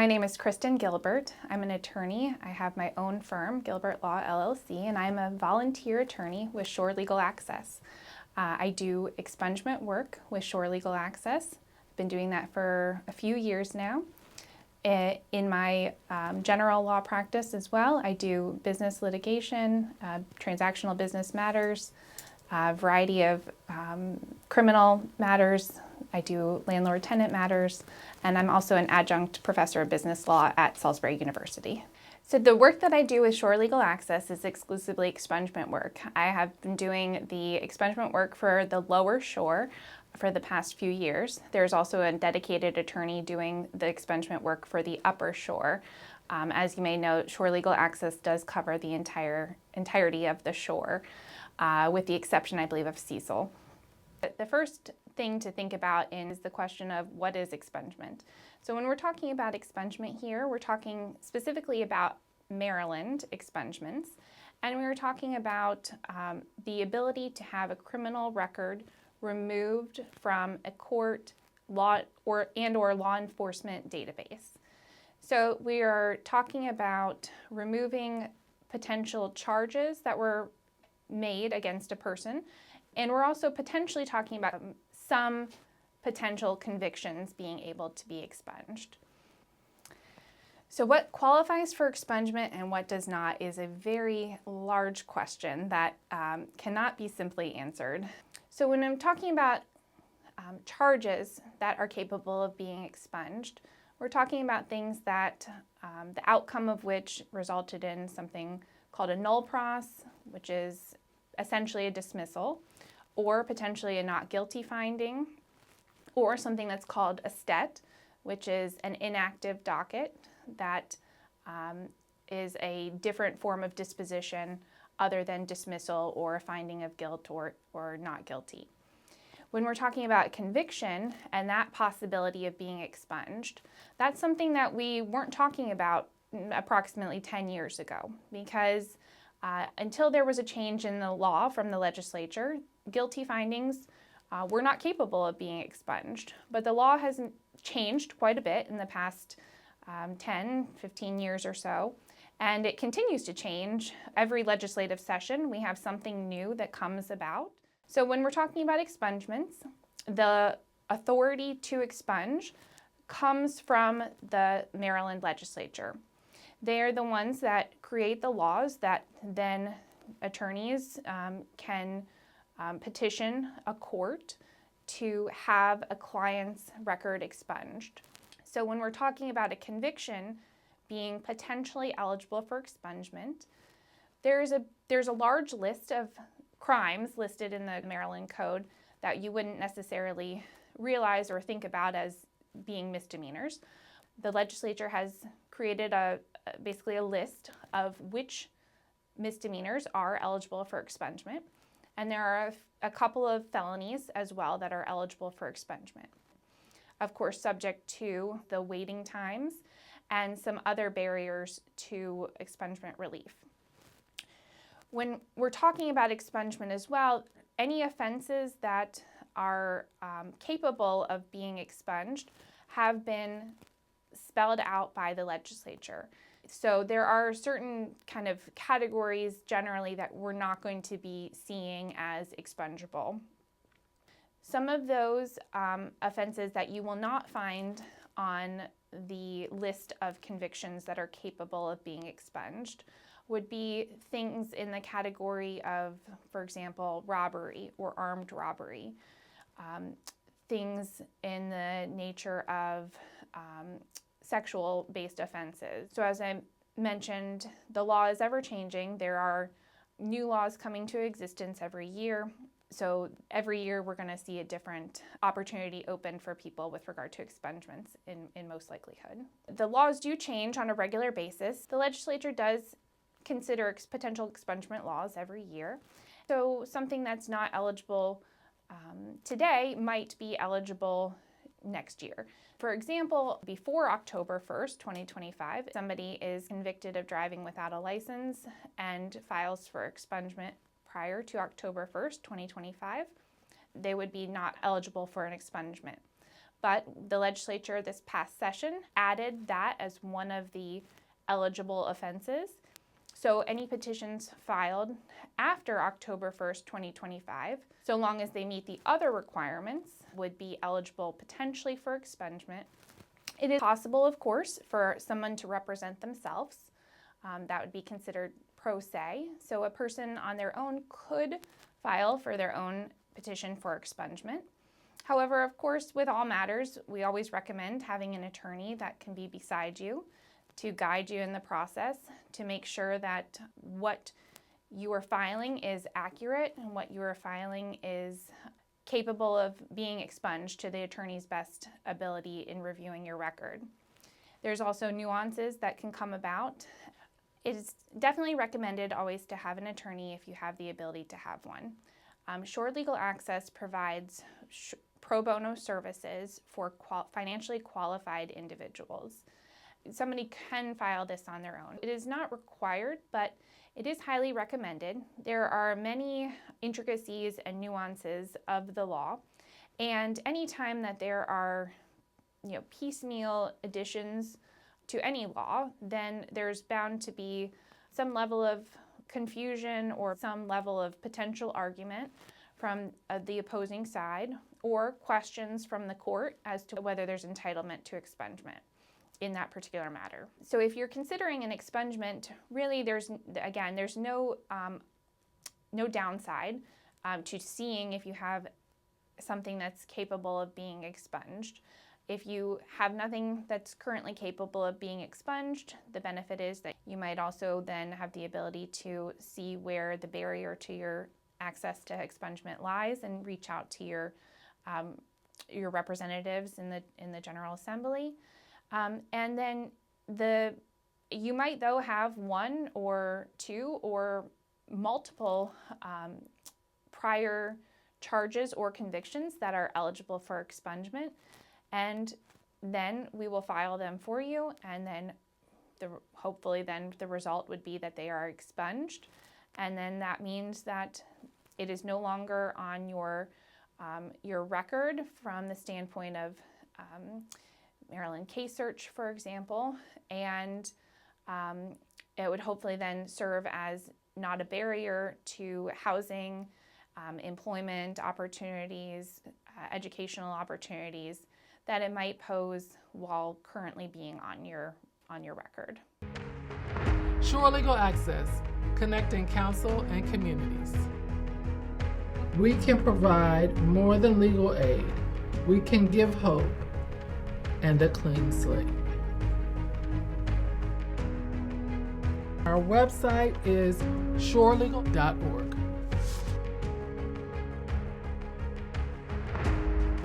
My name is Kristen Gilbert. I'm an attorney. I have my own firm, Gilbert Law LLC, and I'm a volunteer attorney with Shore Legal Access. I do expungement work with Shore Legal Access. I've been doing that for a few years now. In my general law practice as well, I do business litigation, transactional business matters, a variety of criminal matters. I do landlord-tenant matters, and I'm also an adjunct professor of business law at Salisbury University. So the work that I do with Shore Legal Access is exclusively expungement work. I have been doing the expungement work for the lower shore for the past few years. There's also a dedicated attorney doing the expungement work for the upper shore. As you may know, Shore Legal Access does cover the entirety of the shore, with the exception, I believe, of Cecil. The first thing to think about is the question of what is expungement. So when we're talking about expungement here, we're talking specifically about Maryland expungements, and we were talking about the ability to have a criminal record removed from a court law or law enforcement database. So we are talking about removing potential charges that were made against a person, and we're also potentially talking about some potential convictions being able to be expunged. So what qualifies for expungement and what does not is a very large question that cannot be simply answered. So when I'm talking about charges that are capable of being expunged, we're talking about things that the outcome of which resulted in something called a null pros, which is essentially a dismissal, or potentially a not guilty finding, or something that's called a stet, which is an inactive docket that is a different form of disposition other than dismissal or a finding of guilt or not guilty. When we're talking about conviction and that possibility of being expunged, that's something that we weren't talking about approximately 10 years ago, because until there was a change in the law from the legislature, guilty findings were not capable of being expunged. But the law has changed quite a bit in the past 10, 15 years or so, and it continues to change. Every legislative session, we have something new that comes about. So when we're talking about expungements, the authority to expunge comes from the Maryland legislature. They are the ones that create the laws that then attorneys can petition a court to have a client's record expunged. So when we're talking about a conviction being potentially eligible for expungement, there's a large list of crimes listed in the Maryland Code that you wouldn't necessarily realize or think about as being misdemeanors. The legislature has created basically a list of which misdemeanors are eligible for expungement, and there are a couple of felonies as well that are eligible for expungement. Of course, subject to the waiting times and some other barriers to expungement relief. When we're talking about expungement as well, any offenses that are capable of being expunged have been spelled out by the legislature. So there are certain kind of categories generally that we're not going to be seeing as expungible. Some of those offenses that you will not find on the list of convictions that are capable of being expunged would be things in the category of, for example, robbery or armed robbery, things in the nature of sexual-based offenses. So as I mentioned, the law is ever changing. There are new laws coming to existence every year. So every year we're going to see a different opportunity open for people with regard to expungements in most likelihood. The laws do change on a regular basis. The legislature does consider potential expungement laws every year. So something that's not eligible today might be eligible next year. For example, before October 1st, 2025, somebody is convicted of driving without a license and files for expungement prior to October 1st, 2025, they would be not eligible for an expungement. but the legislature this past session added that as one of the eligible offenses. So any petitions filed after October 1st, 2025, so long as they meet the other requirements, would be eligible potentially for expungement. It is possible, of course, for someone to represent themselves. That would be considered pro se. So a person on their own could file for their own petition for expungement. However, of course, with all matters, we always recommend having an attorney that can be beside you to guide you in the process, to make sure that what you are filing is accurate and what you are filing is capable of being expunged to the attorney's best ability in reviewing your record. There's also nuances that can come about. It is definitely recommended always to have an attorney if you have the ability to have one. Shore Legal Access provides pro bono services for financially qualified individuals. Somebody can file this on their own. It is not required, but it is highly recommended. There are many intricacies and nuances of the law, and anytime that there are piecemeal additions to any law, then there's bound to be some level of confusion or some level of potential argument from the opposing side, or questions from the court as to whether there's entitlement to expungement in that particular matter. So if you're considering an expungement, really there's no downside to seeing if you have something that's capable of being expunged. If you have nothing that's currently capable of being expunged, the benefit is that you might also then have the ability to see where the barrier to your access to expungement lies and reach out to your representatives in the General Assembly. And then you might though have one or two or multiple prior charges or convictions that are eligible for expungement, and then we will file them for you, and then hopefully then the result would be that they are expunged, and then that means that it is no longer on your record from the standpoint of Maryland case search, for example, and it would hopefully then serve as not a barrier to housing, employment opportunities, educational opportunities that it might pose while currently being on your record. Shore Legal Access, connecting counsel and communities. We can provide more than legal aid. We can give hope and a clean slate. Our website is shorelegal.org.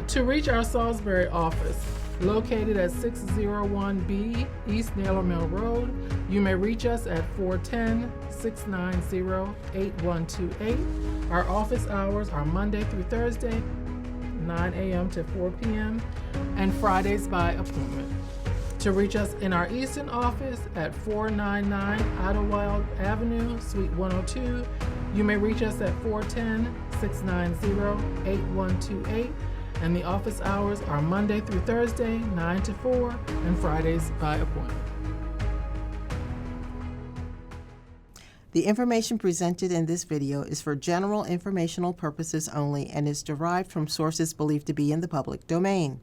To reach our Salisbury office, located at 601B East Naylor Mill Road, you may reach us at 410-690-8128. Our office hours are Monday through Thursday, 9 a.m. to 4 p.m., and Fridays by appointment. To reach us in our Easton office at 499 Idlewild Avenue, Suite 102, you may reach us at 410-690-8128, and the office hours are Monday through Thursday, 9 to 4, and Fridays by appointment. The information presented in this video is for general informational purposes only and is derived from sources believed to be in the public domain.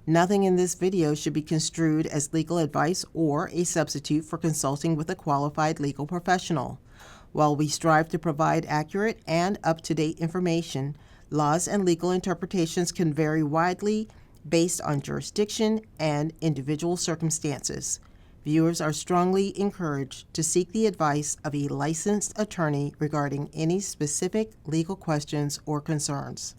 Nothing in this video should be construed as legal advice or a substitute for consulting with a qualified legal professional. While we strive to provide accurate and up-to-date information, laws and legal interpretations can vary widely based on jurisdiction and individual circumstances. Viewers are strongly encouraged to seek the advice of a licensed attorney regarding any specific legal questions or concerns.